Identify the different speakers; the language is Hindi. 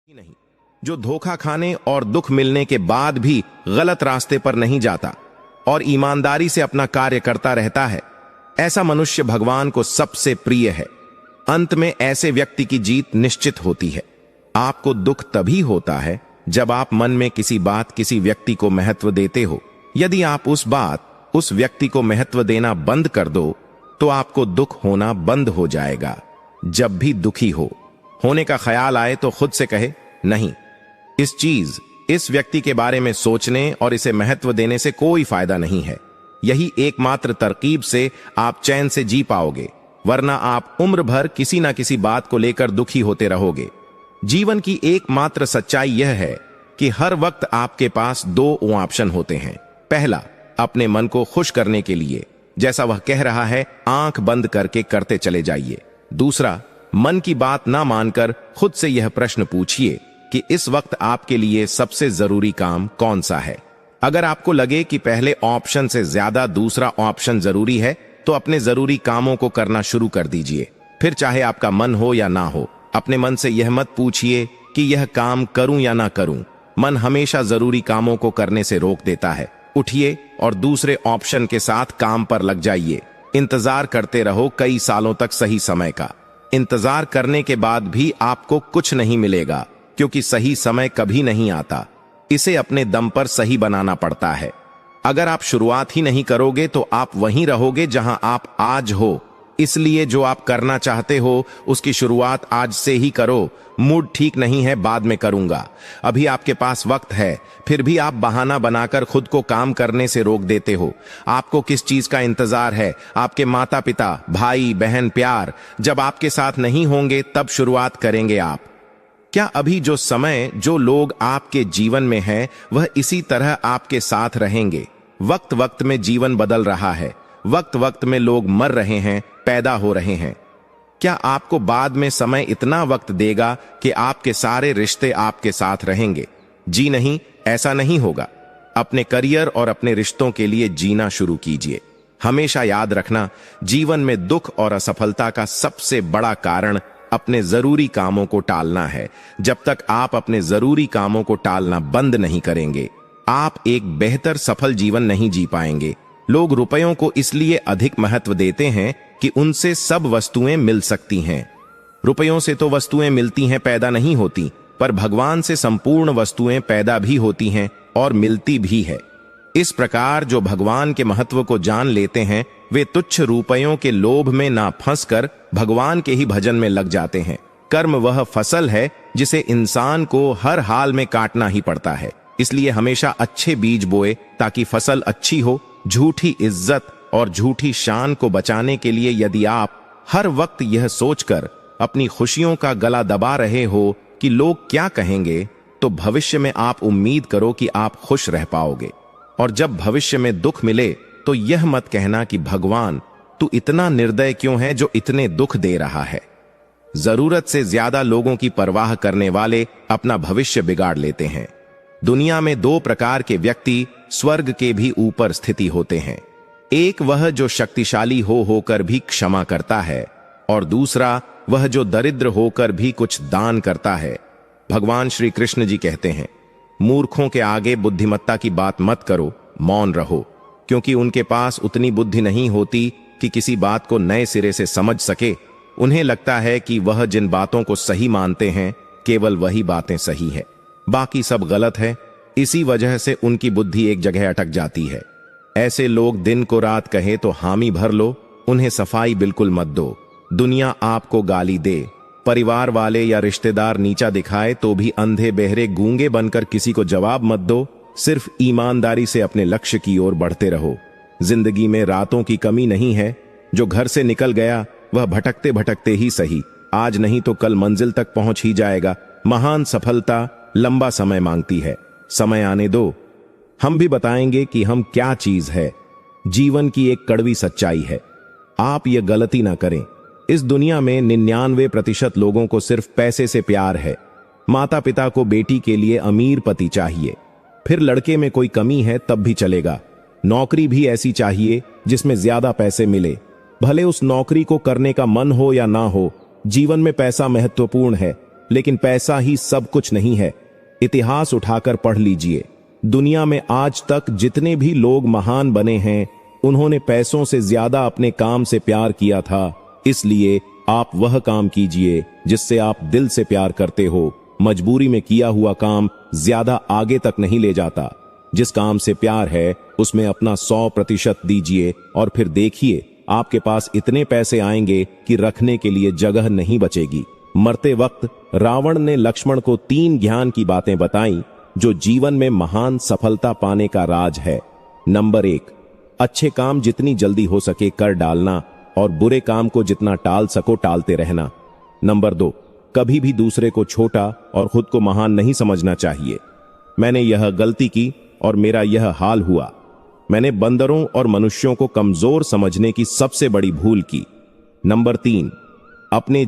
Speaker 1: नहीं, जो धोखा खाने और दुख मिलने के बाद भी गलत रास्ते पर नहीं जाता और ईमानदारी से अपना कार्य करता रहता है, ऐसा मनुष्य भगवान को सबसे प्रिय है। अंत में ऐसे व्यक्ति की जीत निश्चित होती है। आपको दुख तभी होता है जब आप मन में किसी बात, किसी व्यक्ति को महत्व देते हो। यदि आप उस बात, उस व्यक्ति को महत्व देना बंद कर दो तो आपको दुख होना बंद हो जाएगा। जब भी दुखी होने का ख्याल आए तो खुद से कहे, नहीं, इस चीज, इस व्यक्ति के बारे में सोचने और इसे महत्व देने से कोई फायदा नहीं है। यही एकमात्र तरकीब से आप चैन से जी पाओगे, वरना आप उम्र भर किसी ना किसी बात को लेकर दुखी होते रहोगे। जीवन की एकमात्र सच्चाई यह है कि हर वक्त आपके पास दो ऑप्शन होते हैं। पहला, अपने मन को खुश करने के लिए जैसा वह कह रहा है आंख बंद करके करते चले जाइए। दूसरा, मन की बात ना मानकर खुद से यह प्रश्न पूछिए कि इस वक्त आपके लिए सबसे जरूरी काम कौन सा है। अगर आपको लगे कि पहले ऑप्शन से ज्यादा दूसरा ऑप्शन जरूरी है तो अपने जरूरी कामों को करना शुरू कर दीजिए। फिर चाहे आपका मन हो या ना हो, अपने मन से यह मत पूछिए कि यह काम करूं या ना करूं। मन हमेशा जरूरी कामों को करने से रोक देता है। उठिए और दूसरे ऑप्शन के साथ काम पर लग जाइए। इंतजार करते रहो कई सालों तक सही समय का। इंतजार करने के बाद भी आपको कुछ नहीं मिलेगा, क्योंकि सही समय कभी नहीं आता। इसे अपने दम पर सही बनाना पड़ता है। अगर आप शुरुआत ही नहीं करोगे तो आप वहीं रहोगे जहां आप आज हो। इसलिए जो आप करना चाहते हो उसकी शुरुआत आज से ही करो। मूड ठीक नहीं है, बाद में करूंगा। अभी आपके पास वक्त है, फिर भी आप बहाना बनाकर खुद को काम करने से रोक देते हो। आपको किस चीज का इंतजार है? आपके माता पिता, भाई बहन, प्यार जब आपके साथ नहीं होंगे तब शुरुआत करेंगे आप। क्या अभी जो समय, जो लोग आपके जीवन में हैं, वह इसी तरह आपके साथ रहेंगे? वक्त वक्त में जीवन बदल रहा है। वक्त वक्त में लोग मर रहे हैं, पैदा हो रहे हैं। क्या आपको बाद में समय इतना वक्त देगा कि आपके सारे रिश्ते आपके साथ रहेंगे? जी नहीं, ऐसा नहीं होगा। अपने करियर और अपने रिश्तों के लिए जीना शुरू कीजिए। हमेशा याद रखना, जीवन में दुख और असफलता का सबसे बड़ा कारण अपने जरूरी कामों को टालना है। जब तक आप अपने जरूरी कामों को टालना बंद नहीं करेंगे, आप एक बेहतर सफल जीवन नहीं जी पाएंगे। लोग रुपयों को इसलिए अधिक महत्व देते हैं कि उनसे सब वस्तुएं मिल सकती हैं। रुपयों से तो वस्तुएं मिलती हैं, पैदा नहीं होती, पर भगवान से संपूर्ण वस्तुएं पैदा भी होती हैं और मिलती भी है। इस प्रकार जो भगवान के महत्व को जान लेते हैं, वे तुच्छ रुपयों के लोभ में ना फंसकर भगवान के ही भजन में लग जाते हैं। कर्म वह फसल है जिसे इंसान को हर हाल में काटना ही पड़ता है। इसलिए हमेशा अच्छे बीज बोए ताकि फसल अच्छी हो। झूठी इज्जत और झूठी शान को बचाने के लिए यदि आप हर वक्त यह सोचकर अपनी खुशियों का गला दबा रहे हो कि लोग क्या कहेंगे, तो भविष्य में आप उम्मीद करो कि आप खुश रह पाओगे। और जब भविष्य में दुख मिले तो यह मत कहना कि भगवान तू इतना निर्दय क्यों है जो इतने दुख दे रहा है। जरूरत से ज्यादा लोगों की परवाह करने वाले अपना भविष्य बिगाड़ लेते हैं। दुनिया में दो प्रकार के व्यक्ति स्वर्ग के भी ऊपर स्थिति होते हैं। एक वह जो शक्तिशाली होकर भी क्षमा करता है, और दूसरा वह जो दरिद्र होकर भी कुछ दान करता है। भगवान श्री कृष्ण जी कहते हैं, मूर्खों के आगे बुद्धिमत्ता की बात मत करो, मौन रहो, क्योंकि उनके पास उतनी बुद्धि नहीं होती कि किसी बात को नए सिरे से समझ सके। उन्हें लगता है कि वह जिन बातों को सही मानते हैं केवल वही बातें सही है, बाकी सब गलत है। इसी वजह से उनकी बुद्धि एक जगह अटक जाती है। ऐसे लोग दिन को रात कहे तो हामी भर लो, उन्हें सफाई बिल्कुल मत दो। दुनिया आपको गाली दे, परिवार वाले या रिश्तेदार नीचा दिखाए तो भी अंधे बहरे गूंगे बनकर किसी को जवाब मत दो। सिर्फ ईमानदारी से अपने लक्ष्य की ओर बढ़ते रहो। जिंदगी में रातों की कमी नहीं है। जो घर से निकल गया वह भटकते भटकते ही सही, आज नहीं तो कल मंजिल तक पहुंच ही जाएगा। महान सफलता लंबा समय मांगती है। समय आने दो, हम भी बताएंगे कि हम क्या चीज है। जीवन की एक कड़वी सच्चाई है, आप यह गलती ना करें। इस दुनिया में 99% लोगों को सिर्फ पैसे से प्यार है। माता पिता को बेटी के लिए अमीर पति चाहिए, फिर लड़के में कोई कमी है तब भी चलेगा। नौकरी भी ऐसी चाहिए जिसमें ज्यादा पैसे मिले, भले उस नौकरी को करने का मन हो या ना हो। जीवन में पैसा महत्वपूर्ण है, लेकिन पैसा ही सब कुछ नहीं है। इतिहास उठाकर पढ़ लीजिए। दुनिया में आज तक जितने भी लोग महान बने हैं, उन्होंने पैसों से ज्यादा अपने काम से प्यार किया था। इसलिए आप वह काम कीजिए जिससे आप दिल से प्यार करते हो। मजबूरी में किया हुआ काम ज्यादा आगे तक नहीं ले जाता। जिस काम से प्यार है उसमें अपना 100% दीजिए और फिर देखिए आपके पास इतने पैसे आएंगे कि रखने के लिए जगह नहीं बचेगी। मरते वक्त रावण ने लक्ष्मण को 3 ज्ञान की बातें बताई जो जीवन में महान सफलता पाने का राज है। नंबर 1, अच्छे काम जितनी जल्दी हो सके कर डालना और बुरे काम को जितना टाल सको टालते रहना। नंबर 2, कभी भी दूसरे को छोटा और खुद को महान नहीं समझना चाहिए। मैंने यह गलती की और मेरा यह हाल हुआ। मैंने बंदरों और मनुष्यों को कमजोर समझने की सबसे बड़ी भूल की। नंबर 3, अपने